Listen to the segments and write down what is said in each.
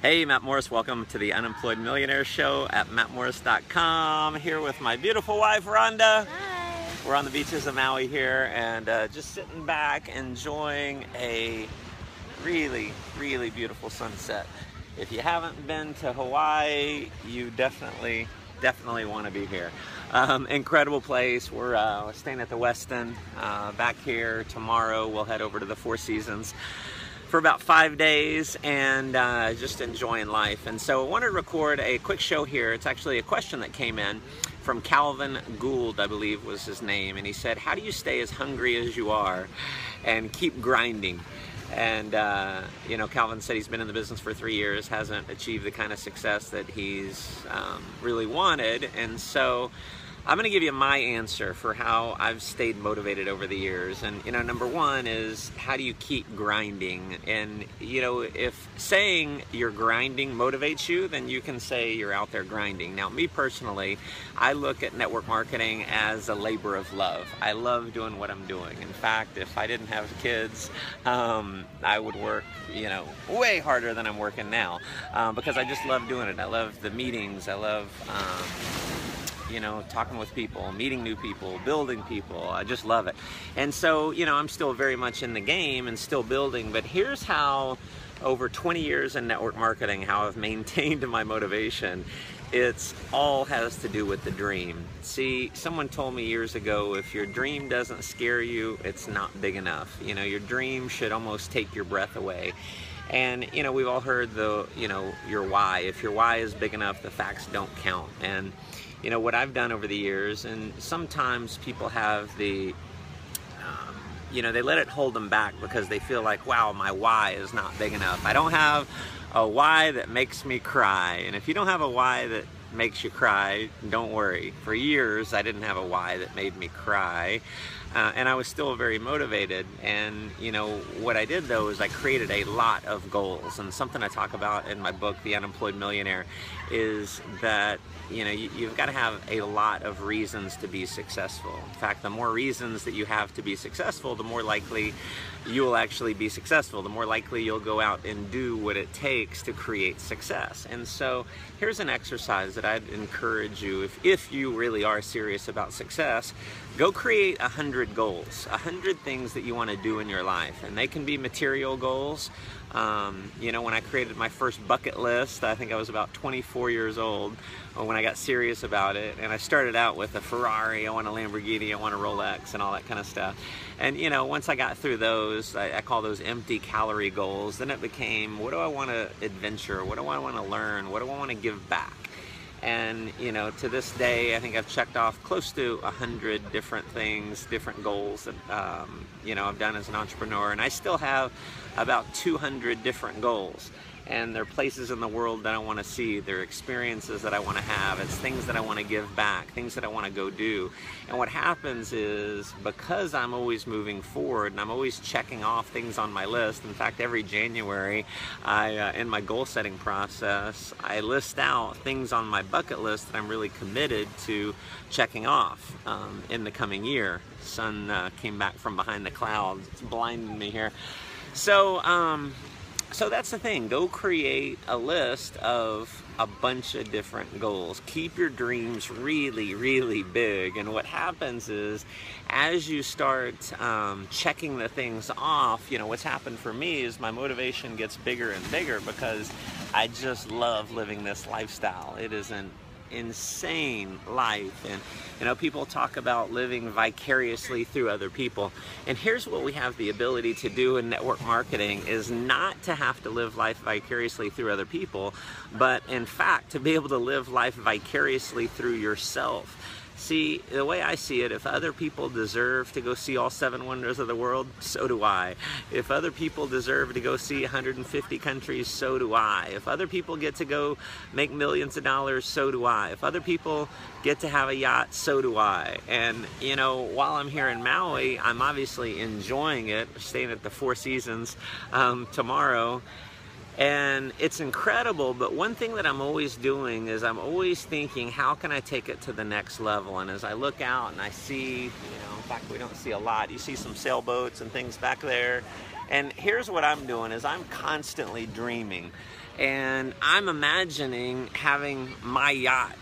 Hey, Matt Morris, welcome to the Unemployed Millionaire Show at mattmorris.com. Here with my beautiful wife, Rhonda. Hi. We're on the beaches of Maui here and just sitting back, enjoying a really, really beautiful sunset. If you haven't been to Hawaii, you definitely want to be here. Incredible place. We're staying at the Westin back here. Tomorrow we'll head over to the Four Seasons for about 5 days and just enjoying life. And so I wanted to record a quick show here. It's actually a question that came in from Calvin Gould, I believe was his name, and he said, how do you stay as hungry as you are and keep grinding? And you know, Calvin said he's been in the business for 3 years, hasn't achieved the kind of success that he's really wanted. And so I'm going to give you my answer for how I've stayed motivated over the years. And, you know, number one is, how do you keep grinding? And, you know, if saying you're grinding motivates you, then you can say you're out there grinding. Now, me personally, I look at network marketing as a labor of love. I love doing what I'm doing. In fact, if I didn't have kids, I would work, you know, way harder than I'm working now because I just love doing it. I love the meetings. I love you know, talking with people, meeting new people, building people. I just love it. And so, you know, I'm still very much in the game and still building, but here's how, over 20 years in network marketing, how I've maintained my motivation. It's all has to do with the dream. See, someone told me years ago, if your dream doesn't scare you, it's not big enough. You know, your dream should almost take your breath away. And, you know, we've all heard the, you know, your why. If your why is big enough, the facts don't count. And you know, what I've done over the years, and sometimes people have the, you know, they let it hold them back because they feel like, wow, my why is not big enough. I don't have a why that makes me cry. And if you don't have a why that makes you cry, don't worry. For years, I didn't have a why that made me cry. And I was still very motivated. And, you know, what I did, though, is I created a lot of goals. And something I talk about in my book, The Unemployed Millionaire, is that, you know, you've got to have a lot of reasons to be successful. In fact, the more reasons that you have to be successful, the more likely you will actually be successful. The more likely you'll go out and do what it takes to create success. And so here's an exercise that I'd encourage you, if you really are serious about success, go create 100 goals, 100 things that you want to do in your life. And they can be material goals. You know, when I created my first bucket list, I think I was about 24 years old when I got serious about it. And I started out with a Ferrari, I want a Lamborghini, I want a Rolex, and all that kind of stuff. And, you know, once I got through those, I call those empty calorie goals. Then it became, what do I want to adventure? What do I want to learn? What do I want to give back? And, you know, to this day, I think I've checked off close to 100 different things, different goals that, you know, I've done as an entrepreneur. And I still have about 200 different goals. And they're places in the world that I want to see. They're experiences that I want to have. It's things that I want to give back, things that I want to go do. And what happens is, because I'm always moving forward and I'm always checking off things on my list. In fact, every January, in my goal setting process, I list out things on my bucket list that I'm really committed to checking off in the coming year. The sun came back from behind the clouds. It's blinding me here. So that's the thing. Go create a list of a bunch of different goals. Keep your dreams really, really big. And what happens is, as you start checking the things off, you know, what's happened for me is my motivation gets bigger and bigger because I just love living this lifestyle. It is an insane life. And, you know, people talk about living vicariously through other people. And here's what we have the ability to do in network marketing, is not to have to live life vicariously through other people, but in fact, to be able to live life vicariously through yourself. See, the way I see it, if other people deserve to go see all 7 wonders of the world, so do I. If other people deserve to go see 150 countries, so do I. If other people get to go make millions of dollars, so do I. If other people get to have a yacht, so do I. And, you know, while I'm here in Maui, I'm obviously enjoying it, staying at the Four Seasons tomorrow. And it's incredible, but one thing that I'm always doing is I'm always thinking, how can I take it to the next level? And as I look out and I see, you know, in fact, we don't see a lot. You see some sailboats and things back there. And here's what I'm doing, is I'm constantly dreaming. And I'm imagining having my yacht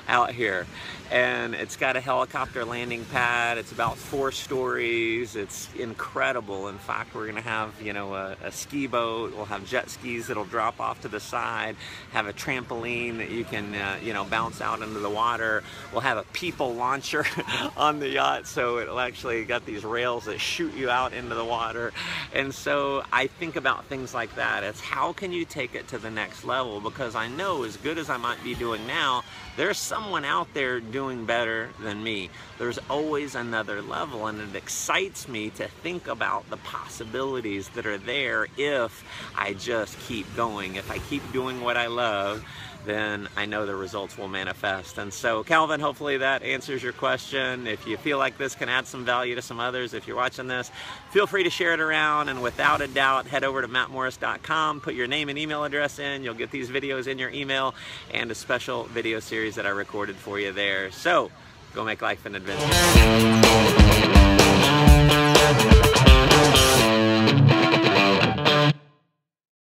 out here, and it's got a helicopter landing pad. It's about 4 stories. It's incredible. In fact, we're gonna have, you know, a ski boat. We'll have jet skis that'll drop off to the side, have a trampoline that you can you know, bounce out into the water. We'll have a people launcher on the yacht, so it'll actually got these rails that shoot you out into the water. And so I think about things like that. It's how can you take it to the next level, because I know as good as I might be doing now, there's someone out there doing better than me. There's always another level, and it excites me to think about the possibilities that are there if I just keep going. If I keep doing what I love, then I know the results will manifest. And so, Calvin, hopefully that answers your question. If you feel like this can add some value to some others, if you're watching this, feel free to share it around, and without a doubt, head over to mattmorris.com, put your name and email address in. You'll get these videos in your email and a special video series that I recorded for you there. So, go make life an adventure.